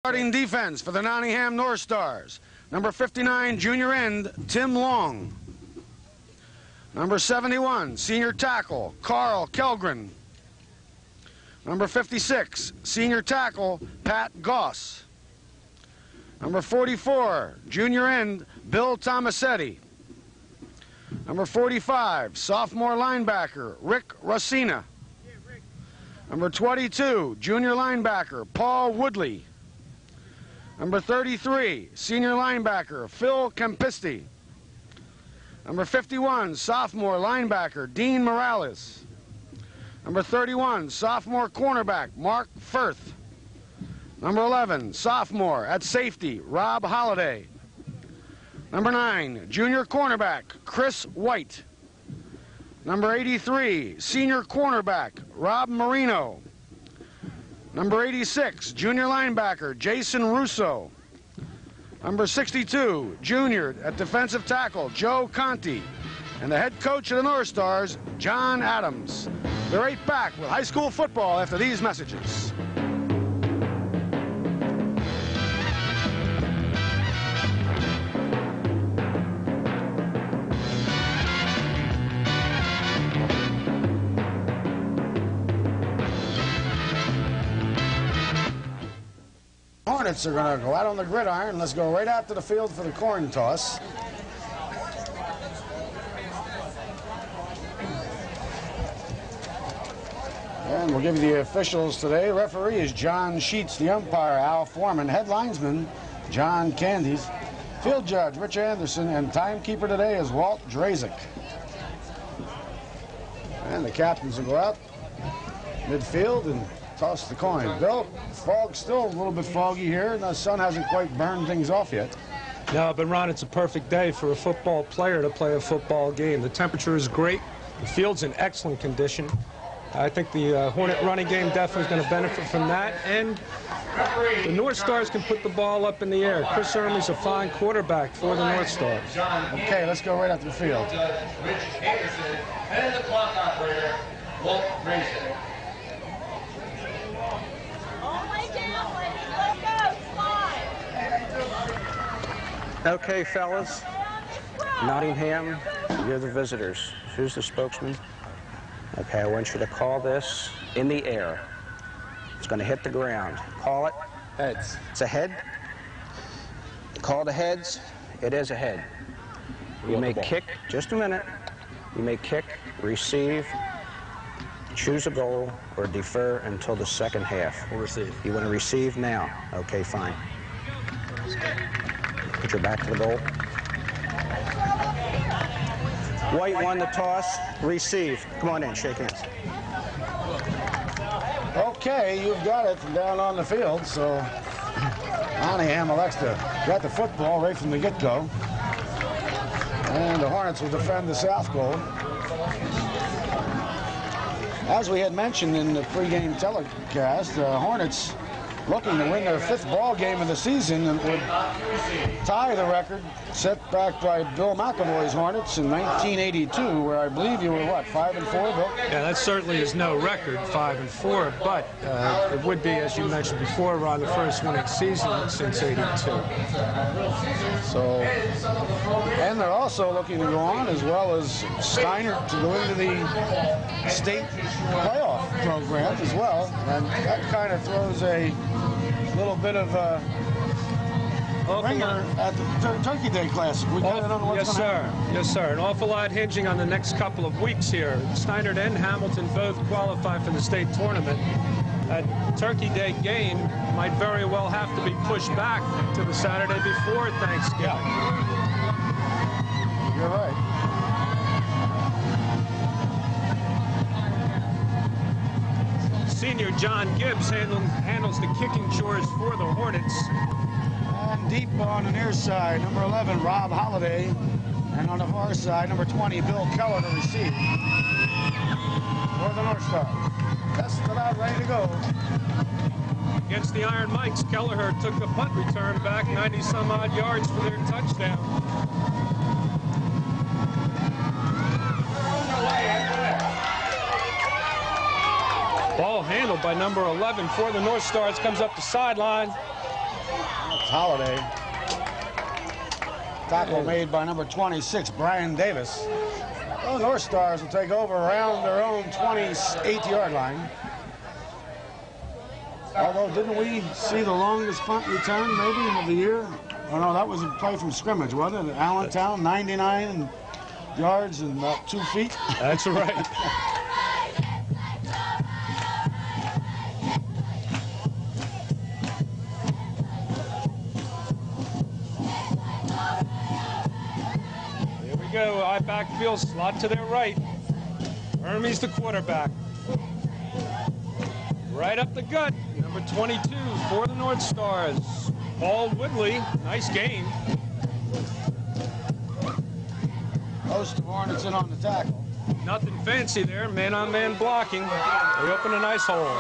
Starting defense for the Nottingham Northstars. Number 59, junior end, Tim Long. Number 71, senior tackle, Carl Kellgren. Number 56, senior tackle, Pat Goss. Number 44, junior end, Bill Tomasetti. Number 45, sophomore linebacker, Rick Rossina. Number 22, junior linebacker, Paul Woodley. Number 33, senior linebacker, Phil Campisti. Number 51, sophomore linebacker, Dean Morales. Number 31, sophomore cornerback, Mark Firth. Number 11, sophomore at safety, Rob Holliday. Number 9, junior cornerback, Chris White. Number 83, senior cornerback, Rob Marino. Number 86, junior linebacker, Jason Russo. Number 62, junior at defensive tackle, Joe Conti. And the head coach of the Northstars, John Adams. They're right back with high school football after these messages. Hornets are going to go out on the gridiron. Let's go right out to the field for the coin toss. And we'll give you the officials today. Referee is John Sheets. The umpire, Al Foreman. Head linesman, John Candies. Field judge, Rich Anderson. And timekeeper today is Walt Drazik. And the captains will go out midfield and toss the coin. Bill, fog's still a little bit foggy here, and the sun hasn't quite burned things off yet. No, but Ron, it's a perfect day for a football player to play a football game. The temperature is great. The field's in excellent condition. I think the Hornet running game definitely is going to benefit from that. And the Northstars can put the ball up in the air. Chris Ermey's a fine quarterback for the Northstars. Okay, let's go right out to the field. Rich Anderson, and the clock operator, Walt Drazik. Okay, fellas, Nottingham, you're the visitors. Who's the spokesman? Okay, I want you to call this in the air. It's going to hit the ground. Call it. Heads. It's a head. Call the heads. It is a head. You may kick, just a minute. You may kick, receive, choose a goal, or defer until the second half. We'll receive. You want to receive now? Okay, fine. Put your back to the goal. White won the toss. Receive. Come on in. Shake hands. Okay, you've got it from down on the field, so Nottingham elects to get the football right from the get-go. And the Hornets will defend the south goal. As we had mentioned in the pregame telecast, the Hornets looking to win their 5th ball game of the season and would tie the record set back by Bill McAvoy's Hornets in 1982, where I believe you were, what, 5-4, Bill? Yeah, that certainly is no record, 5-4, but it would be, as you mentioned before, Ron, the first winning season since '82. So, and they're also looking to go on, as well as Steiner, to go into the state playoff program as well, and that kind of throws a little bit of a ringer at the Turkey Day Classic. We kind of don't know what's yes, going to sir. happen. Yes, sir. An awful lot hinging on the next couple of weeks here. Steiner and Hamilton both qualify for the state tournament. That Turkey Day game might very well have to be pushed back to the Saturday before Thanksgiving. Yeah. You're right. Senior John Gibbs handles the kicking chores for the Hornets. And deep on the near side, number 11, Rob Holliday. And on the far side, number 20, Bill Keller to receive. For the Northstars. Tested out, ready to go. Against the Iron Mikes, Kelleher took the punt return back 90-some-odd yards for their touchdown. Ball handled by number 11 for the Northstars, comes up the sideline. That's Holiday. Tackle made by number 26, Brian Davis. Well, the Northstars will take over around their own 28-yard line. Although, didn't we see the longest punt return, maybe, of the year? Oh, no, that was a play from scrimmage, wasn't it? Allentown, 99 yards and about 2 feet. That's right. Here we go. I backfield, slot to their right. Hermes the quarterback. Right up the gut. Number 22 for the Northstars. Paul Woodley. Nice game. Most of Hornets in on the tackle. Nothing fancy there. Man-on-man blocking. They open a nice hole.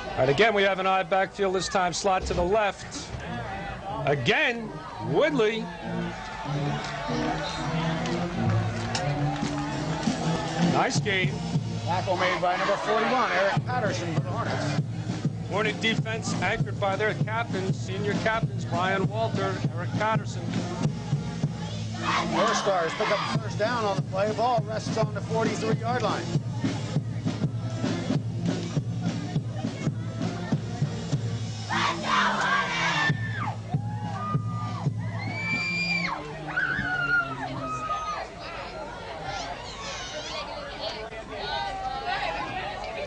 All right, again, we have an odd backfield this time, slot to the left. Again, Woodley. Nice game. Tackle made by number 41, Eric Patterson for the Hornets. Hornet defense anchored by their captains, senior captains, Brian Walter, Eric Patterson. Northstars pick up the first down on the play. Ball rests on the 43-yard line.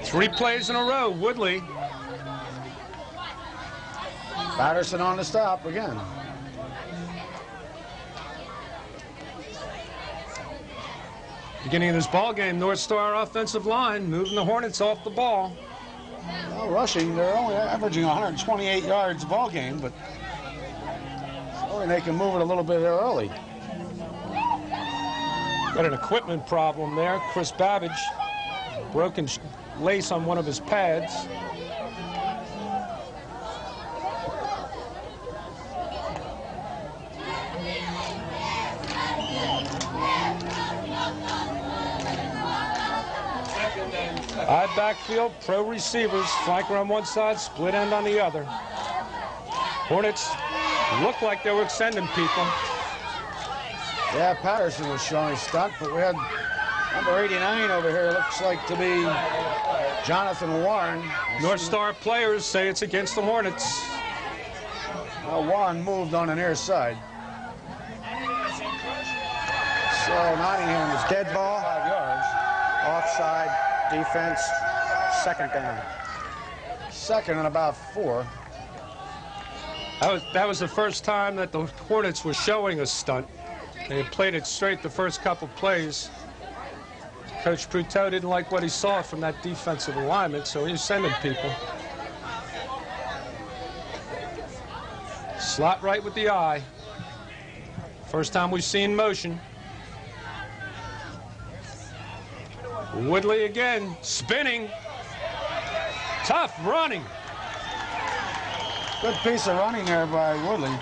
Three plays in a row, Woodley. Patterson on the stop again. Beginning of this ball game, North Star offensive line moving the Hornets off the ball. Well, rushing, they're only averaging 128 yards a ball game, but only they can move it a little bit early. Got an equipment problem there. Chris Babbage, broken lace on one of his pads. High backfield, pro receivers, flanker on one side, split end on the other. Hornets looked like they were extending people. Yeah, Patterson was showing stunt, but we had number 89 over here, looks like to be Jonathan Warren. North Star players say it's against the Hornets. Warren moved on the near side. So Nottingham is Dead ball. 5 yards. Offside, defense, second down. Second and about 4. That was the first time that the Hornets were showing a stunt. They had played it straight the first couple plays. Coach Pruteau didn't like what he saw from that defensive alignment, so he was sending people. Slot right with the eye. First time we've seen motion. Woodley again, spinning. Tough running. Good piece of running there by Woodley.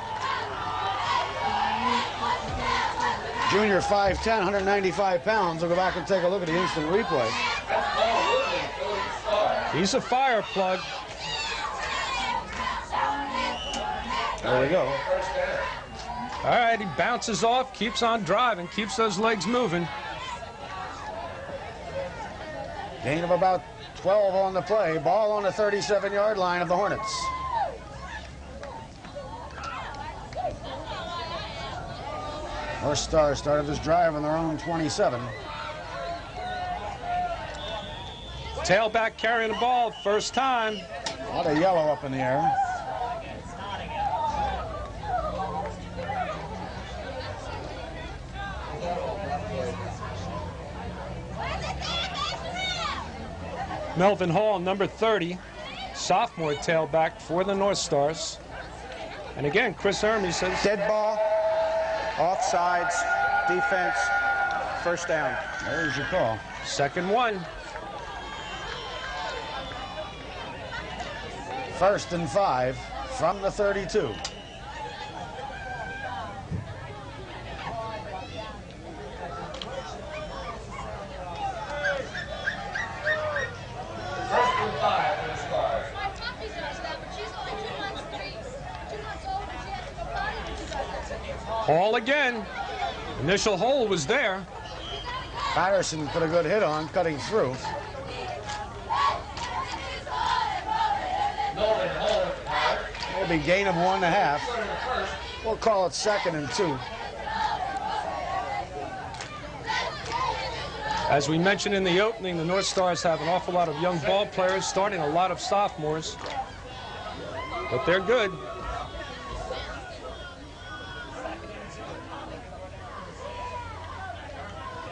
Junior 5'10", 195 pounds. We'll go back and take a look at the instant replay. He's a fire plug. There we go. All right, he bounces off, keeps on driving, keeps those legs moving. Gain of about 12 on the play. Ball on the 37-yard line of the Hornets. Northstars started this drive on their own 27. Tailback carrying the ball, first time. A lot of yellow up in the air. Melvin Hall, number 30, sophomore tailback for the Northstars. And again, Chris Hermes says... Dead ball, offsides, defense, first down. There's your call. Second one. 1st and 5 from the 32. Hall again. Initial hole was there. Patterson put a good hit on, cutting through. Maybe gain of 1.5. We'll call it 2nd and 2. As we mentioned in the opening, the Northstars have an awful lot of young ball players, starting a lot of sophomores. But they're good.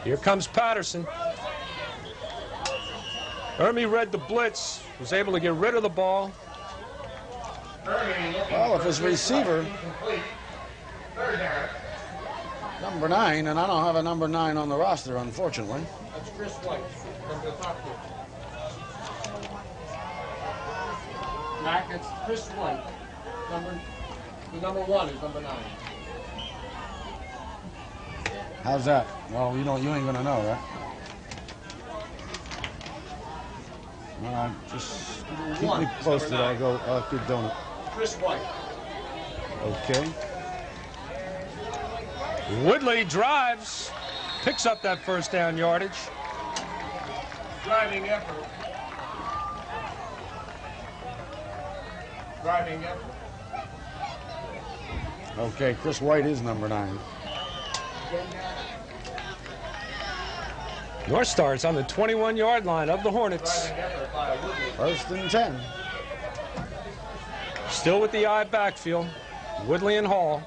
Here comes Patterson. Ermey read the blitz, was able to get rid of the ball. Well, if his receiver, number 9, and I don't have a number 9 on the roster, unfortunately. That's Chris White, number 5. Mac, it's Chris White. The number 1 is number 9. How's that? Well, you ain't gonna know, right? All right, just keep me posted. I'll keep doing it. Chris White. Okay. Woodley drives, picks up that first down yardage. Driving effort. Driving effort. Okay, Chris White is number 9. Northstars on the 21-yard line of the Hornets. 1st and 10. Still with the I backfield. Woodley and Hall.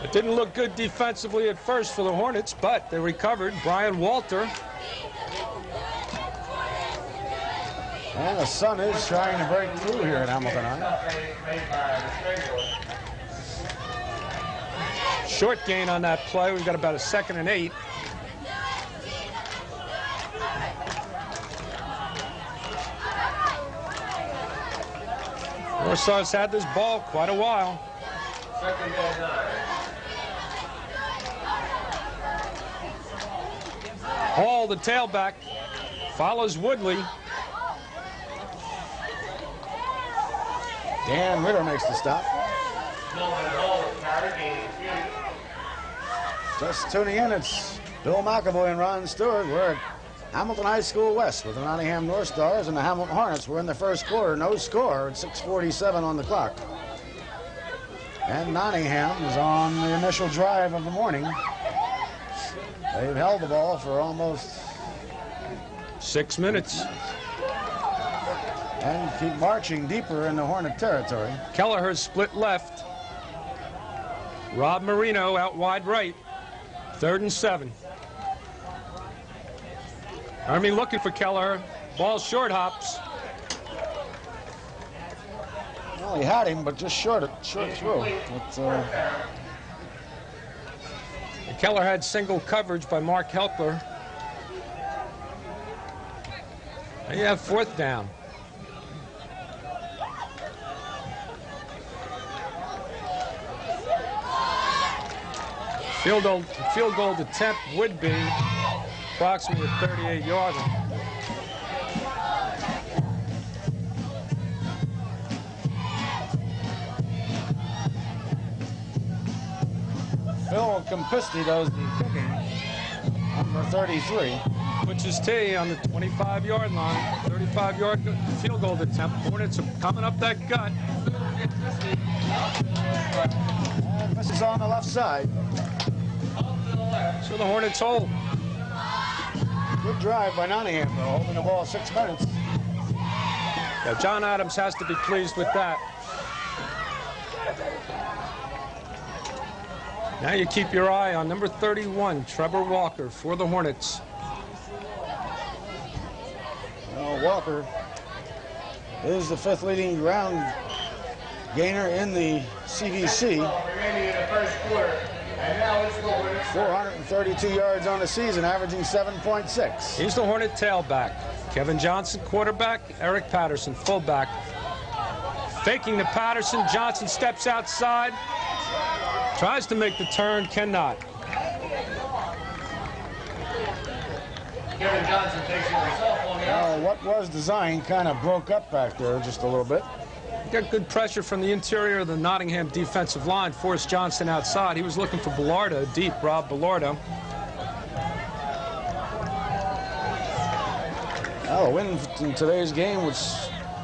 It didn't look good defensively at first for the Hornets, but they recovered. Brian Walter. And the sun is trying to break through here in Hamilton. Short gain on that play. We've got about a 2nd and 8. Northstars had this ball quite a while. 2nd and 9. Hall, the tailback, follows Woodley. Dan Ritter makes the stop. Just tuning in, it's Bill McAvoy and Ron Stewart. We're at Hamilton High School West with the Nottingham Northstars and the Hamilton Hornets. We're in the first quarter, no score at 6:47 on the clock. And Nottingham is on the initial drive of the morning. They've held the ball for almost 6 minutes. And keep marching deeper into Hornet territory. Kelleher split left. Rob Marino out wide right. 3rd and 7. Ermey looking for Kelleher. Ball short hops. Well, he had him, but just short through. Kelleher had single coverage by Mark Helpler. And you have 4th down. Field goal attempt would be approximately a 38-yarder. Phil Campisti does the kicking, number 33. Puts his tee on the 25-yard line. 35-yard field goal attempt. Hornets are coming up that gut. And this is on the left side. So the Hornets hold. Good drive by Nottingham, though, holding the ball 6 minutes. Yeah, John Adams has to be pleased with that. Now you keep your eye on number 31, Trevor Walker, for the Hornets. Well, Walker is the 5th leading ground gainer in the CVC. Remaining in the first quarter, and now it's 432 yards on the season, averaging 7.6. He's the Hornet tailback. Kevin Johnson, quarterback. Eric Patterson, fullback. Faking to Patterson. Johnson steps outside. Tries to make the turn, cannot. Kevin Johnson takes it himself on the out. What was designed kind of broke up back there just a little bit. Got good pressure from the interior of the Nottingham defensive line. Forced Johnson outside. He was looking for Bellardo deep. Rob Bellardo. Well, a win in today's game would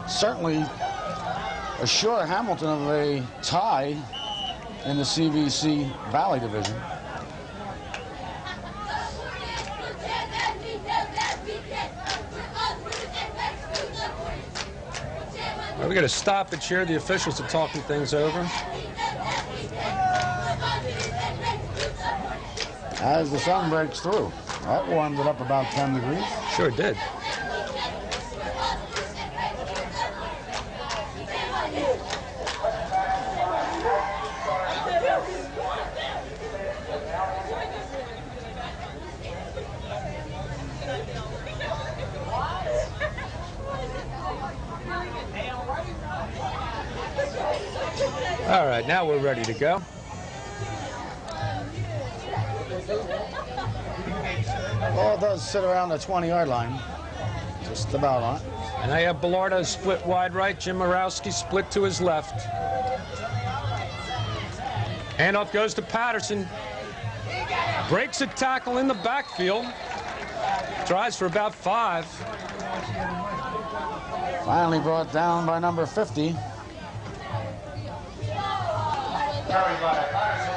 certainly assure Hamilton of a tie in the CVC Valley Division. Well, we got to stop it here. The officials are talking things over. As the sun breaks through. That warmed it up about 10 degrees. Sure did. All right, now we're ready to go. Ball does sit around the 20-yard line. Just about on it. And I have Bellardo split wide right. Jim Morawski split to his left. Handoff goes to Patterson. Breaks a tackle in the backfield. Tries for about 5. Finally brought down by number 50. Carried by Patterson.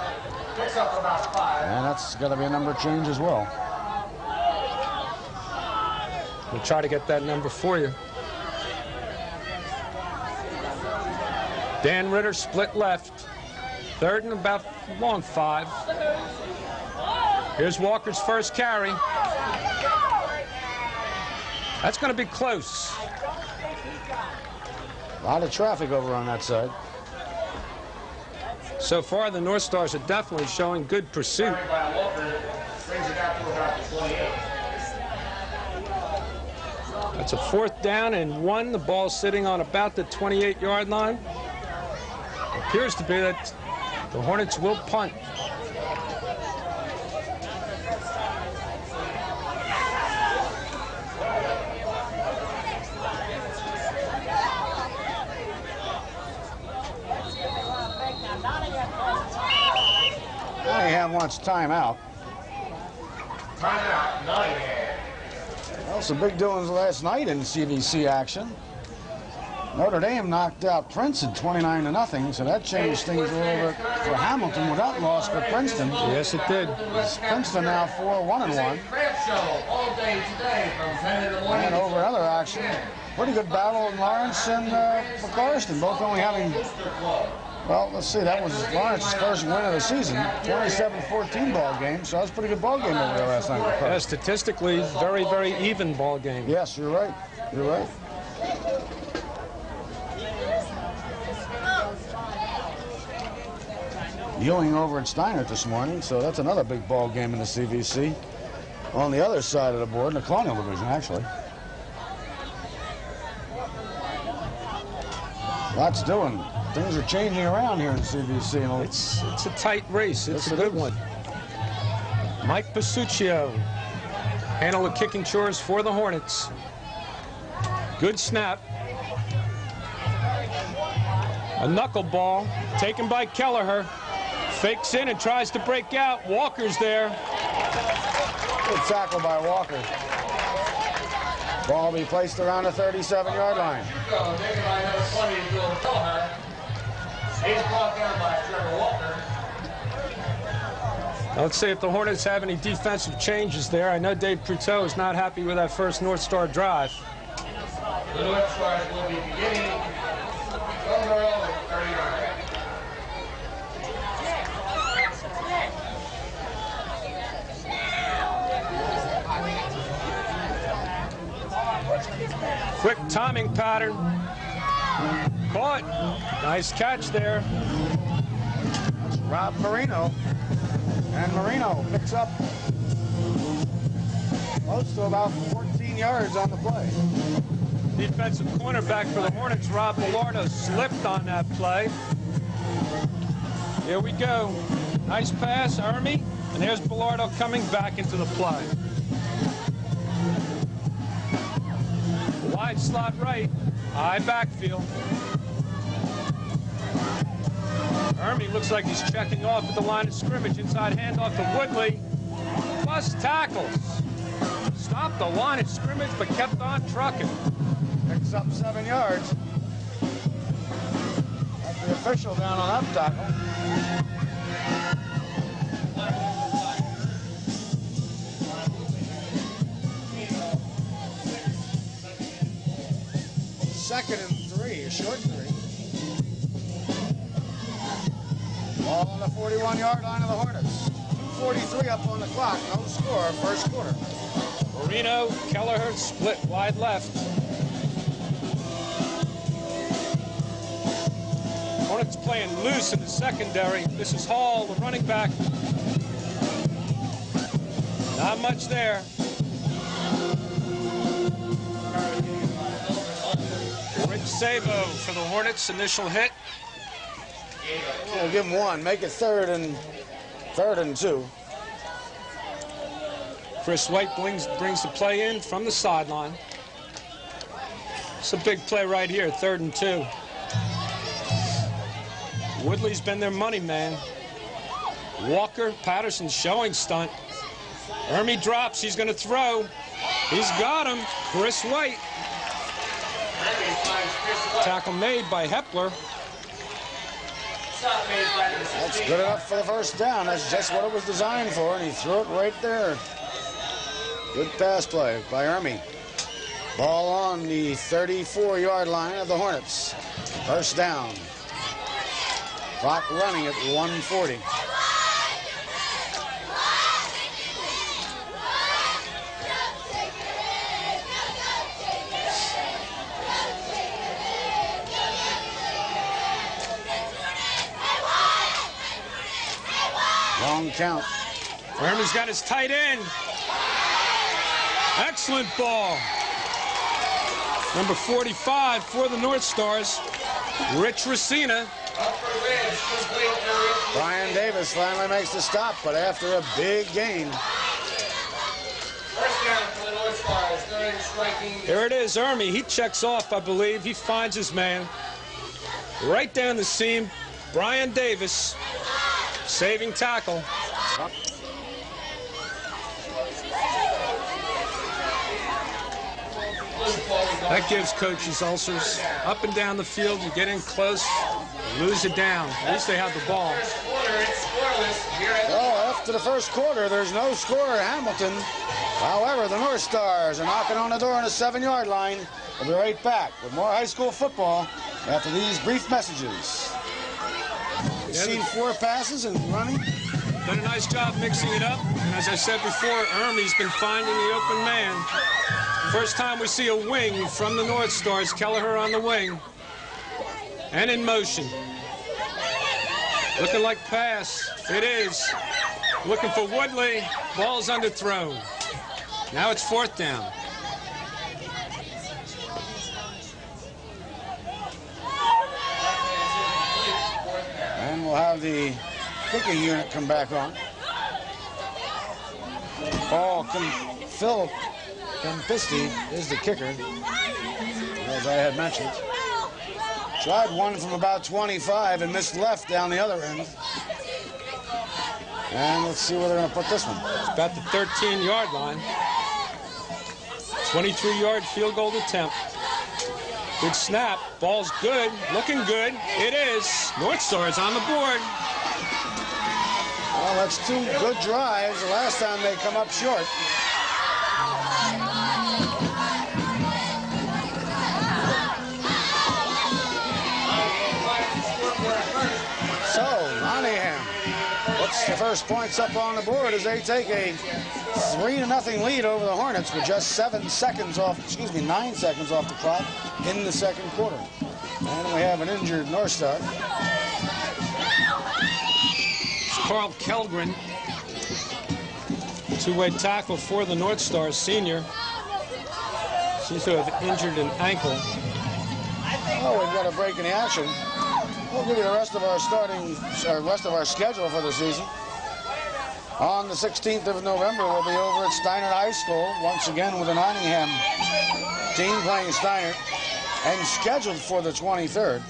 Picks up about 5. And that's got to be a number change as well. We'll try to get that number for you. Dan Ritter split left. 3rd and about long 5. Here's Walker's first carry. That's going to be close. A lot of traffic over on that side. So far, the Northstars are definitely showing good pursuit. Carried by Walker. Brings it out to about the 28. That's a 4th down and 1. The ball's sitting on about the 28-yard line. It appears to be that the Hornets will punt. Nottingham wants timeout. Timeout, Nottingham. Well, some big doings last night in CVC action. Notre Dame knocked out Princeton 29-0, so that changed things a little bit for Hamilton with that loss for Princeton. Yes, it did. It's Princeton now 4-1-1. Crab show all day today from 10 in the morning. And over other action, pretty good battle in Lawrence and McCarston, both only having, well, let's see, that was Lawrence's first win of the season, 27-14 ball game, so that was a pretty good ball game over there last night. Yeah, statistically, very, very even ball game. Yes, you're right. You're right. Ewing over at Steinert this morning, so that's another big ball game in the CVC. On the other side of the board, in the Colonial Division, actually. Lots doing. Things are changing around here in CVC. You know. It's a tight race. It's a good one. Mike Pasuccio handle the kicking chores for the Hornets. Good snap. A knuckleball taken by Kelleher. Fakes in and tries to break out. Walker's there. Good tackle by Walker. Ball will be placed around the 37-yard line. Let's see if the Hornets have any defensive changes there. I know Dave Pruteau is not happy with that first North Star drive. The Northstars will be beginning from their own 30-yard line. Quick timing pattern. Caught. Nice catch there. Rob Marino. And Marino picks up close to about 14 yards on the play. Defensive cornerback for the Hornets, Rob Bellardo, slipped on that play. Here we go. Nice pass, Ermy. And there's Bellardo coming back into the play. Wide slot right, high backfield. Ermy looks like he's checking off at the line of scrimmage. Inside handoff to Woodley. Plus tackles. Stopped the line of scrimmage, but kept on trucking. Picks up 7 yards. That's the official down on that tackle. Second and 3, a short 3. Ball on the 41-yard line of the Hornets. 2:43 up on the clock. No score, first quarter. Marino, Kelleher split wide left. Hornets playing loose in the secondary. This is Hall, the running back. Not much there. Rich Sabo for the Hornets, initial hit. We'll give him 1. Make it third and 2. Chris White brings the play in from the sideline. It's a big play right here, 3rd and 2. Woodley's been their money man. Walker, Patterson showing stunt. Ermy drops, he's going to throw. He's got him, Chris White. Tackle made by Hepler. That's good enough for the first down. That's just what it was designed for, and he threw it right there. Good pass play by Ermy. Ball on the 34-yard line of the Hornets. First down. Clock running at 1:40. Long count. Ermy's got his tight end. Excellent ball. Number 45 for the Northstars, Rich Racina. Brian Davis finally makes the stop, but after a big gain. First down for the Northstars. Third striking. There it is, Ermy. He checks off, I believe. He finds his man. Right down the seam, Brian Davis, saving tackle. That gives coaches ulcers. Up and down the field, you get in close, lose it down. At least they have the ball. Well, after the first quarter, there's no score at Hamilton. However, the Northstars are knocking on the door on the 7-yard line. We'll be right back with more high school football after these brief messages. We've seen 4 passes and running. Done a nice job mixing it up. And as I said before, Ermy's been finding the open man. First time we see a wing from the Northstars. Kelleher on the wing. And in motion. Looking like pass. It is. Looking for Woodley. Ball's underthrown. Now it's 4th down. And we'll have the kicking unit come back on. Phil Campisti is the kicker, as I had mentioned. Tried one from about 25 and missed left down the other end. And let's see where they're going to put this one. It's about the 13-yard line. 23-yard field goal attempt. Good snap. Ball's good. Looking good. It is. Northstars on the board. Well, that's 2 good drives. The last time they come up short. So, Nottingham puts the first points up on the board as they take a 3-0 lead over the Hornets with just 9 seconds off the clock in the second quarter. And we have an injured Northstar. It's Carl Kellgren, Two-way tackle for the Northstars senior. Seems to have injured an ankle. Oh, we've got a break in the action. We'll give you the rest of our schedule for the season. On the 16th of November, we'll be over at Steinert High School, once again with the Nottingham team playing Steinert. And scheduled for the 23rd,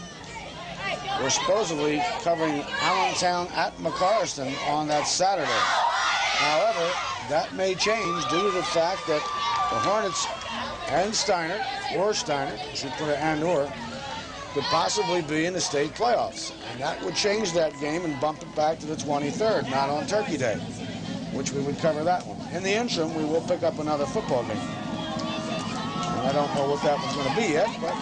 we're supposedly covering Allentown at McCarrston on that Saturday. However, that may change due to the fact that the Hornets and Steinert, should put an and/or, could possibly be in the state playoffs. And that would change that game and bump it back to the 23rd, not on Turkey Day, which we would cover that one. In the interim, we will pick up another football game. And I don't know what that one's going to be yet, but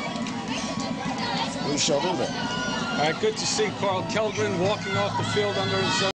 we shall do that. All right, good to see Carl Keldrin walking off the field under his